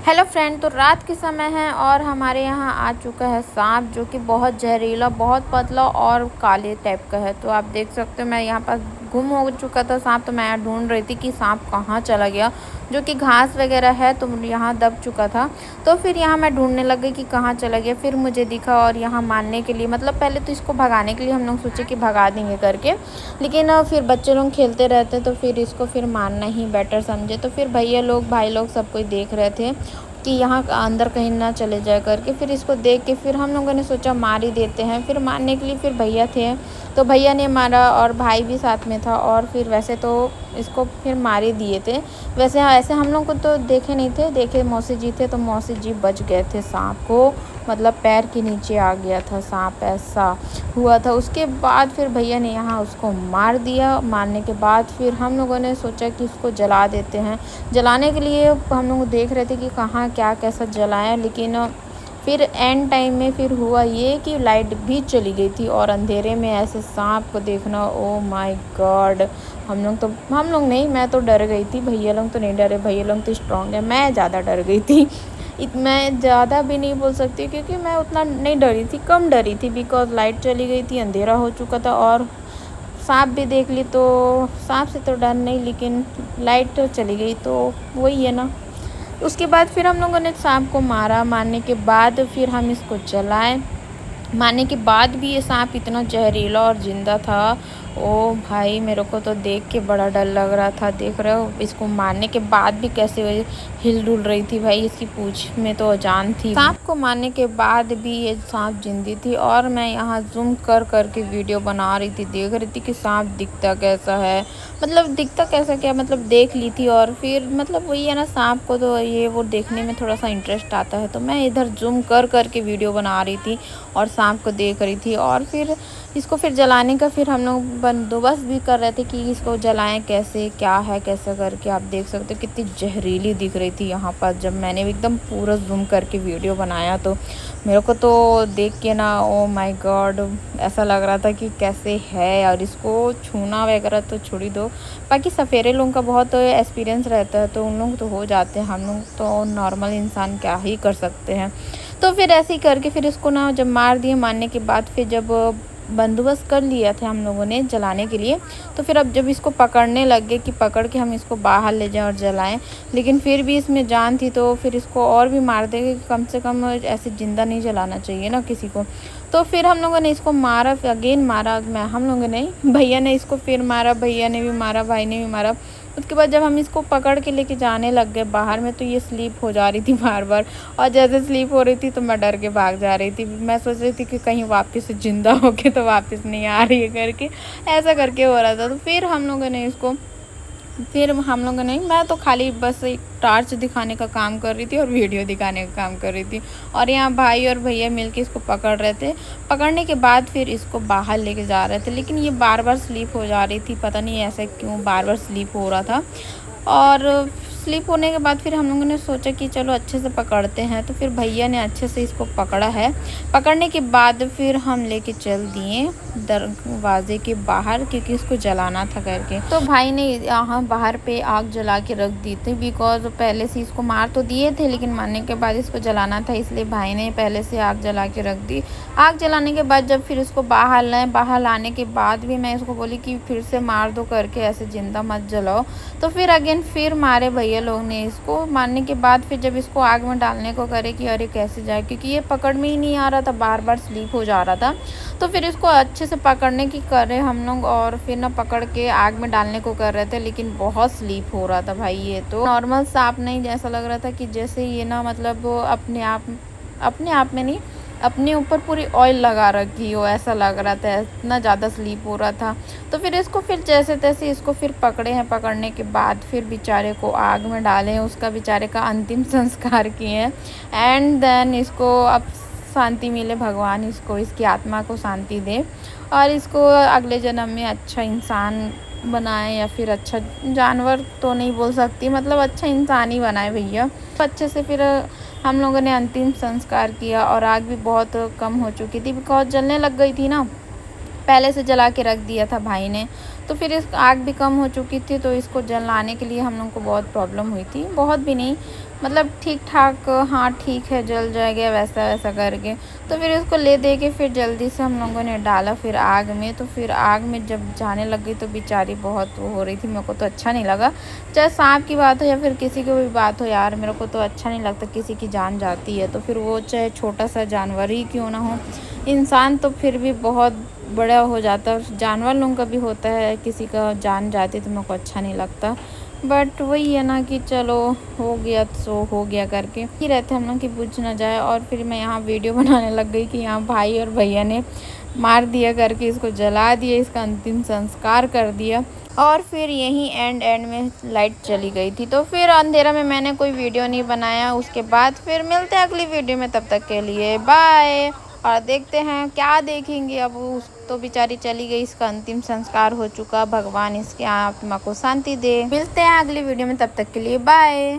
Hello friend, तो रात के समय है और हमारे यहाँ आ चुका है सांप, जो कि बहुत जहरीला, बहुत पतला और काले टाइप का है। तो आप देख सकते हो, मैं यहाँ पर गुम हो चुका था सांप, तो मैं यहाँ ढूंढ रही थी कि सांप कहाँ चला गया, जो कि घास वगैरह है तो यहाँ दब चुका था। तो फिर यहाँ मैं ढूंढने लग गई कि कहाँ चला गया, फिर मुझे दिखा और यहाँ मारने के लिए, मतलब पहले तो इसको भगाने के लिए हम लोग सोचे कि भगा देंगे करके, लेकिन फिर बच्चे लोग खेलते रहते तो फिर इसको फिर मारना ही बेटर समझे। तो फिर भैया लोग, भाई लोग सब कोई देख रहे थे कि यहाँ अंदर कहीं ना चले जाए करके। फिर इसको देख के फिर हम लोगों ने सोचा मार ही देते हैं। फिर मारने के लिए फिर भैया थे, तो भैया ने मारा और भाई भी साथ में था। और फिर वैसे तो इसको फिर मार ही दिए थे। वैसे ऐसे हम लोग को तो देखे नहीं थे, देखे मौसी जी थे, तो मौसी जी बच गए थे सांप को, मतलब पैर के नीचे आ गया था सांप, ऐसा हुआ था। उसके बाद फिर भैया ने यहाँ उसको मार दिया। मारने के बाद फिर हम लोगों ने सोचा कि इसको जला देते हैं। जलाने के लिए हम लोग देख रहे थे कि कहाँ क्या कैसा जलाएं, लेकिन फिर एंड टाइम में फिर हुआ ये कि लाइट भी चली गई थी और अंधेरे में ऐसे सांप को देखना, ओ माय गॉड। हम लोग नहीं, मैं तो डर गई थी। भैया लोग तो नहीं डरे, भैया लोग तो स्ट्रांग है, मैं ज़्यादा डर गई थी। मैं ज़्यादा भी नहीं बोल सकती क्योंकि मैं उतना नहीं डरी थी, कम डरी थी, बिकॉज लाइट चली गई थी, अंधेरा हो चुका था और सांप भी देख ली। तो सांप से तो डर नहीं, लेकिन लाइट तो चली गई, तो वही है ना। उसके बाद फिर हम लोगों ने सांप को मारा। मारने के बाद फिर हम इसको जलाए। मारने के बाद भी ये सांप इतना जहरीला और ज़िंदा था, ओ भाई, मेरे को तो देख के बड़ा डर लग रहा था। देख रहे हो, इसको मारने के बाद भी कैसे हिल डुल रही थी भाई, इसकी पूंछ में तो जान थी। सांप को मारने के बाद भी ये सांप जिंदी थी और मैं यहाँ जूम कर करके वीडियो बना रही थी, देख रही थी कि सांप दिखता कैसा है, मतलब दिखता कैसा क्या, मतलब देख ली थी। और फिर मतलब वही है ना, सांप को तो ये वो देखने में थोड़ा सा इंटरेस्ट आता है, तो मैं इधर जूम कर करके वीडियो बना रही थी और सांप को देख रही थी। और फिर इसको फिर जलाने का फिर हम लोग बंदोबस्त भी कर रहे थे कि इसको जलाएं कैसे, क्या है कैसे करके। आप देख सकते हो कितनी जहरीली दिख रही थी यहाँ पर। जब मैंने एकदम पूरा जूम करके वीडियो बनाया तो मेरे को तो देख के ना, ओ माय गॉड, ऐसा लग रहा था कि कैसे है। और इसको छूना वगैरह तो छोड़ ही दो, बाकी सफ़ेरे लोगों का बहुत एक्सपीरियंस रहता है तो उन लोग तो हो जाते हैं, हम लोग तो नॉर्मल इंसान क्या ही कर सकते हैं। तो फिर ऐसे ही करके फिर इसको ना जब मार दिए, मारने के बाद फिर जब बंदोबस्त कर लिया था हम लोगों ने जलाने के लिए, तो फिर अब जब इसको पकड़ने लग गए कि पकड़ के हम इसको बाहर ले जाएं और जलाएं, लेकिन फिर भी इसमें जान थी तो फिर इसको और भी मार देंगे। कम से कम ऐसे ज़िंदा नहीं जलाना चाहिए ना किसी को। तो फिर हम लोगों ने इसको मारा, फिर अगेन मारा, मैं हम लोगों ने नहीं, भैया ने इसको फिर मारा, भैया ने भी मारा, भाई ने भी मारा। उसके बाद जब हम इसको पकड़ के लेके जाने लग गए बाहर में, तो ये स्लीप हो जा रही थी बार बार, और जैसे स्लीप हो रही थी तो मैं डर के भाग जा रही थी। मैं सोच रही थी कि कहीं वापस से ज़िंदा होके तो वापस नहीं आ रही है करके, ऐसा करके हो रहा था। तो फिर हम लोगों ने, मैं तो खाली बस एक टॉर्च दिखाने का काम कर रही थी और वीडियो दिखाने का काम कर रही थी, और यहाँ भाई और भैया मिलके इसको पकड़ रहे थे। पकड़ने के बाद फिर इसको बाहर लेके जा रहे थे, लेकिन ये बार बार स्लीप हो जा रही थी, पता नहीं ऐसा क्यों बार बार स्लीप हो रहा था। और स्लिप होने के बाद फिर हम लोगों ने सोचा कि चलो अच्छे से पकड़ते हैं, तो फिर भैया ने अच्छे से इसको पकड़ा है। पकड़ने के बाद फिर हम लेके चल दिए दरवाजे के बाहर, क्योंकि इसको जलाना था करके। तो भाई ने यहाँ बाहर पे आग जला के रख दी थी, बिकॉज पहले से इसको मार तो दिए थे, लेकिन मारने के बाद इसको जलाना था, इसलिए भाई ने पहले से आग जला के रख दी। आग जलाने के बाद जब फिर इसको बाहर लाए, बाहर लाने के बाद भी मैं इसको बोली कि फिर से मार दो करके, ऐसे ज़िंदा मत जलाओ। तो फिर अगेन फिर मारे भैया लोग ने इसको। मारने के बाद फिर जब इसको आग में डालने को करे कि अरे कैसे जाए, क्योंकि ये पकड़ में ही नहीं आ रहा था, बार बार स्लीप हो जा रहा था। तो फिर इसको अच्छे से पकड़ने की करे हम लोग, और फिर ना पकड़ के आग में डालने को कर रहे थे, लेकिन बहुत स्लीप हो रहा था भाई। ये तो नॉर्मल सांप नहीं, जैसा लग रहा था कि जैसे ये ना, मतलब अपने आप में नहीं, अपने ऊपर पूरी ऑयल लगा रखी हो, ऐसा लग रहा था, इतना ज़्यादा स्लीप हो रहा था। तो फिर इसको फिर जैसे तैसे इसको फिर पकड़े हैं। पकड़ने के बाद फिर बेचारे को आग में डाले हैं, उसका बेचारे का अंतिम संस्कार किए हैं। एंड देन इसको अब शांति मिले, भगवान इसको, इसकी आत्मा को शांति दे, और इसको अगले जन्म में अच्छा इंसान बनाए, या फिर अच्छा जानवर तो नहीं बोल सकती, मतलब अच्छा इंसान ही बनाए भैया। अच्छे से फिर हम लोगों ने अंतिम संस्कार किया, और आग भी बहुत कम हो चुकी थी, बिकॉज जलने लग गई थी ना, पहले से जला के रख दिया था भाई ने। तो फिर इस आग भी कम हो चुकी थी, तो इसको जलाने के लिए हम लोग को बहुत प्रॉब्लम हुई थी। बहुत भी नहीं, मतलब ठीक-ठाक, हाँ ठीक है जल जाएगा वैसा-वैसा करके। तो फिर इसको ले दे के फिर जल्दी से हम लोगों ने डाला फिर आग में। तो फिर आग में जब जाने लग गई तो बेचारी बहुत वो हो रही थी, मेरे को तो अच्छा नहीं लगा। चाहे साँप की बात हो या फिर किसी की भी बात हो यार, मेरे को तो अच्छा नहीं लगता किसी की जान जाती है। तो फिर वो चाहे छोटा-सा जानवर ही क्यों ना हो, इंसान तो फिर भी बहुत बड़ा हो जाता है, और जानवर लोगों का भी होता है, किसी का जान जाती है तो मेरे को अच्छा नहीं लगता। बट वही है ना कि चलो हो गया सो हो गया करके ही रहते हम लोग कि बुझ ना जाए। और फिर मैं यहाँ वीडियो बनाने लग गई कि यहाँ भाई और भैया ने मार दिया करके इसको जला दिया, इसका अंतिम संस्कार कर दिया। और फिर यहीं एंड में लाइट चली गई थी, तो फिर अंधेरा में मैंने कोई वीडियो नहीं बनाया। उसके बाद फिर मिलते हैं अगली वीडियो में, तब तक के लिए बाय। और देखते हैं क्या देखेंगे, अब उस तो बेचारी चली गई, इसका अंतिम संस्कार हो चुका, भगवान इसके आत्मा को शांति दे। मिलते हैं अगली वीडियो में, तब तक के लिए बाय।